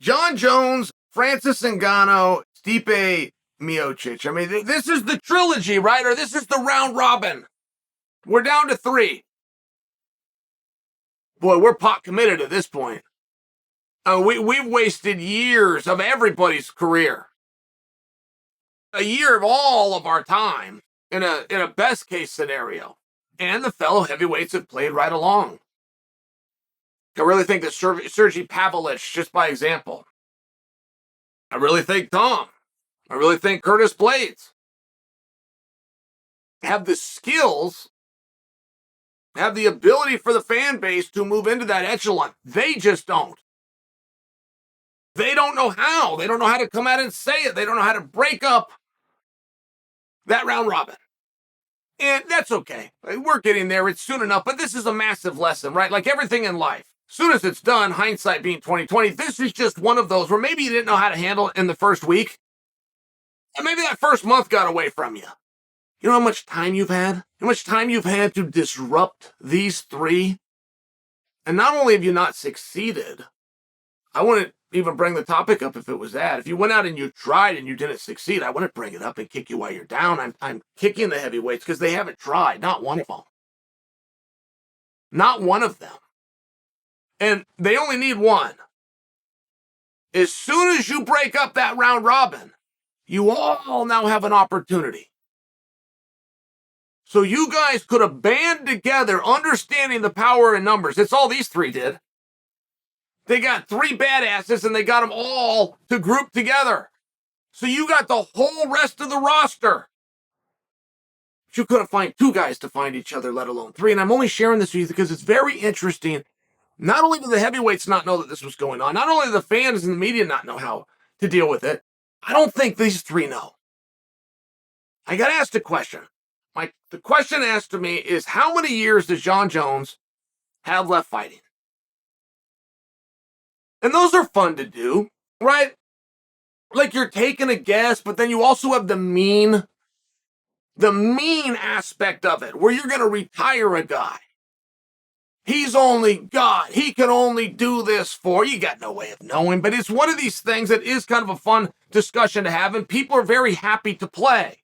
Jon Jones, Francis Ngannou, Stipe Miocic. I mean, this is the trilogy, right? Or this is the round robin. We're down to 3. Boy, we're pot committed at this point. We've wasted years of everybody's career. A year of all of our time in a best case scenario. And the fellow heavyweights have played right along. I really think that Sergey Pavlich, just by example. I really think Tom. I really think Curtis Blades have the skills, have the ability for the fan base to move into that echelon. They just don't. They don't know how. They don't know how to come out and say it. They don't know how to break up that round robin. And that's okay. We're getting there. It's soon enough. But this is a massive lesson, right? Like everything in life. As soon as it's done, hindsight being 2020, this is just one of those where maybe you didn't know how to handle it in the first week. And maybe that first month got away from you. You know how much time you've had? How much time you've had to disrupt these 3? And not only have you not succeeded, I wouldn't even bring the topic up if it was that. If you went out and you tried and you didn't succeed, I wouldn't bring it up and kick you while you're down. I'm kicking the heavyweights because they haven't tried. Not one of them. Not one of them. And they only need one. As soon as you break up that round robin, you all now have an opportunity. So you guys could have band together, understanding the power in numbers. It's all these 3 did. They got 3 badasses and they got them all to group together. So you got the whole rest of the roster. But you couldn't find 2 guys to find each other, let alone 3. And I'm only sharing this with you because it's very interesting. Not only do the heavyweights not know that this was going on, not only do the fans and the media not know how to deal with it, I don't think these 3 know. I got asked a question. The question asked to me is, how many years does Jon Jones have left fighting? And those are fun to do, right? Like you're taking a guess, but then you also have the mean aspect of it, where you're going to retire a guy. He's only God. He can only do this for. You got no way of knowing, but it's one of these things that is kind of a fun discussion to have, and people are very happy to play.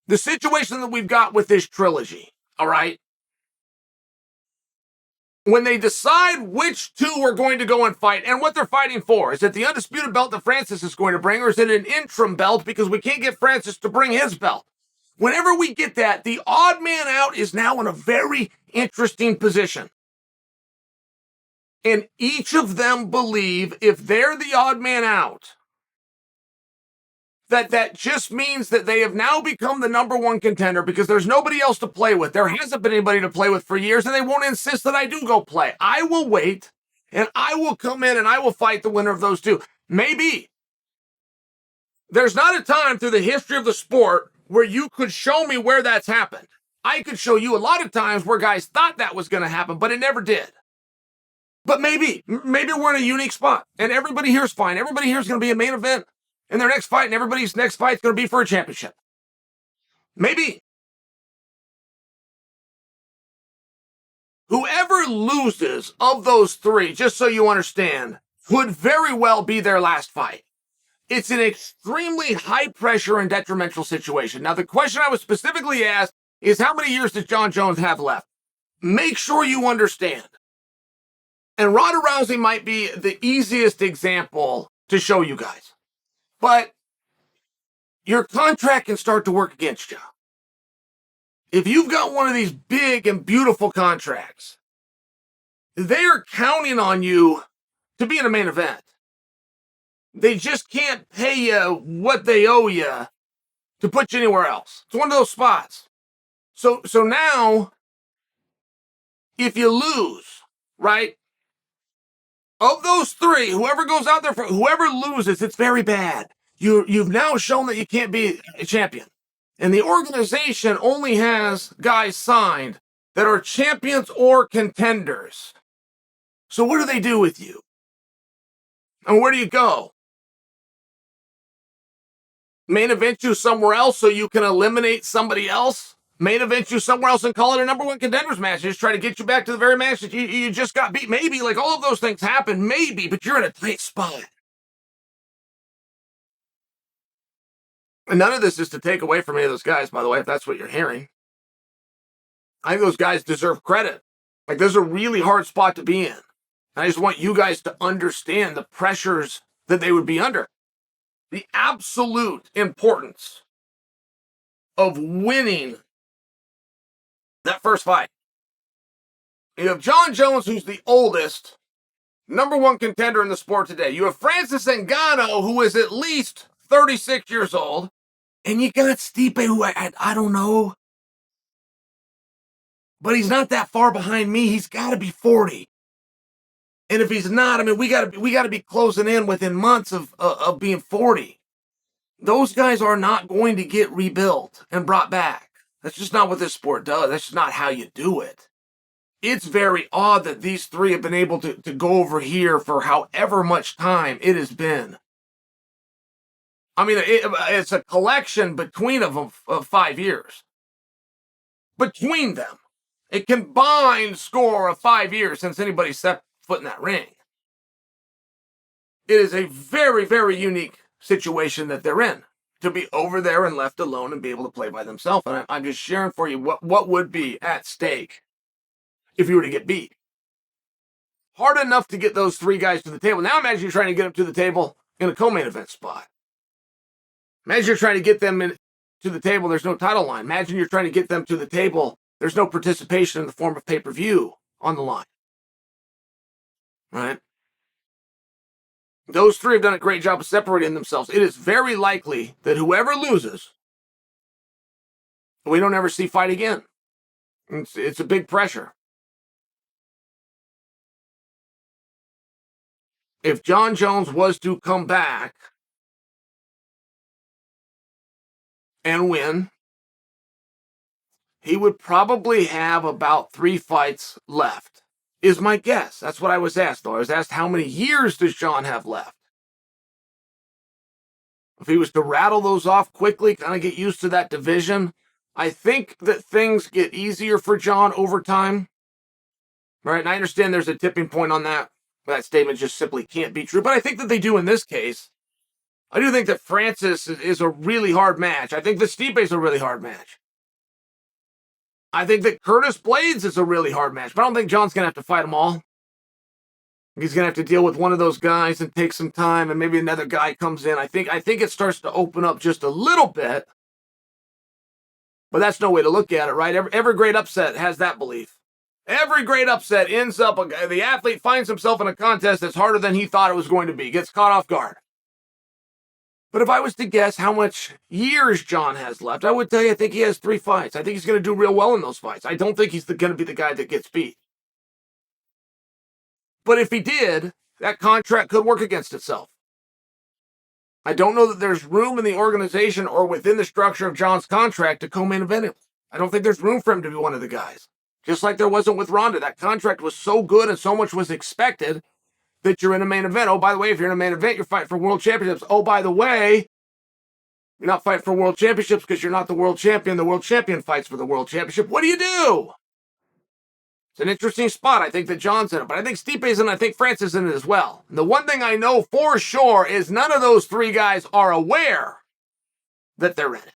The situation that we've got with this trilogy, all right? When they decide which 2 are going to go and fight and what they're fighting for, is it the undisputed belt that Francis is going to bring, or is it an interim belt because we can't get Francis to bring his belt? Whenever we get that, the odd man out is now in a very interesting position. And each of them believe if they're the odd man out, that just means that they have now become the number 1 contender because there's nobody else to play with. There hasn't been anybody to play with for years, and they won't insist that I do go play. I will wait, and I will come in, and I will fight the winner of those 2. Maybe. There's not a time through the history of the sport where you could show me where that's happened. I could show you a lot of times where guys thought that was going to happen, but it never did. But maybe we're in a unique spot, and everybody here is fine. Everybody here is going to be a main event in their next fight, and everybody's next fight is going to be for a championship. Maybe. Whoever loses of those 3, just so you understand, could very well be their last fight. It's an extremely high pressure and detrimental situation. Now, the question I was specifically asked is, how many years does Jon Jones have left? Make sure you understand. And Ronda Rousey might be the easiest example to show you guys. But your contract can start to work against you. If you've got one of these big and beautiful contracts, they're counting on you to be in a main event. They just can't pay you what they owe you to put you anywhere else. It's one of those spots. So now, if you lose, right, of those 3, whoever goes out there, whoever loses, it's very bad. You've now shown that you can't be a champion. And the organization only has guys signed that are champions or contenders. So what do they do with you? And where do you go? Main event you somewhere else so you can eliminate somebody else? Main event you somewhere else and call it a number 1 contenders match and just try to get you back to the very match that you just got beat? Maybe, like all of those things happen, maybe, but you're in a tight spot. And none of this is to take away from any of those guys, by the way, if that's what you're hearing. I think those guys deserve credit. Like, this is a really hard spot to be in. I just want you guys to understand the pressures that they would be under. The absolute importance of winning that first fight. You have Jon Jones, who's the oldest, number one contender in the sport today. You have Francis Ngannou, who is at least 36 years old. And you got Stipe, who I don't know. But he's not that far behind me. He's got to be 40. And if he's not, I mean, we got to be closing in within months of being 40. Those guys are not going to get rebuilt and brought back. That's just not what this sport does. That's just not how you do it. It's very odd that these three have been able to go over here for however much time it has been. I mean, it's a collection between them of 5 years. Between them. A combined score of 5 years since anybody set foot in that ring. It is a very, very unique situation that they're in. To be over there and left alone and be able to play by themselves. And I'm just sharing for you what would be at stake if you were to get beat. Hard enough to get those three guys to the table. Now imagine you're trying to get them to the table in a co-main event spot. Imagine you're trying to get them to the table, there's no title line. Imagine you're trying to get them to the table, there's no participation in the form of pay-per-view on the line. Right? Those three have done a great job of separating themselves. It is very likely that whoever loses, we don't ever see fight again. It's a big pressure. If Jon Jones was to come back and win, he would probably have about 3 fights left, is my guess. That's what I was asked, though. I was asked, how many years does Jon have left? If he was to rattle those off quickly, kind of get used to that division, I think that things get easier for Jon over time. Right? And I understand there's a tipping point on that. That statement just simply can't be true. But I think that they do in this case. I do think that Francis is a really hard match. I think that Stipe is a really hard match. I think that Curtis Blades is a really hard match. But I don't think Jon's going to have to fight them all. He's going to have to deal with one of those guys and take some time, and maybe another guy comes in. I think it starts to open up just a little bit. But that's no way to look at it, right? Every great upset has that belief. Every great upset ends up, the athlete finds himself in a contest that's harder than he thought it was going to be, gets caught off guard. But if I was to guess how much years Jon has left, I would tell you I think he has 3 fights. I think he's going to do real well in those fights. I don't think he's going to be the guy that gets beat. But if he did, that contract could work against itself. I don't know that there's room in the organization or within the structure of Jon's contract to co-main event him. I don't think there's room for him to be one of the guys. Just like there wasn't with Ronda. That contract was so good and so much was expected that you're in a main event. Oh, by the way, if you're in a main event, you're fighting for world championships. Oh, by the way, you're not fighting for world championships because you're not the world champion. The world champion fights for the world championship. What do you do? It's an interesting spot. I think that Jon's in it, but I think Stipe's in it. I think Francis is in it as well. And the one thing I know for sure is none of those 3 guys are aware that they're in it.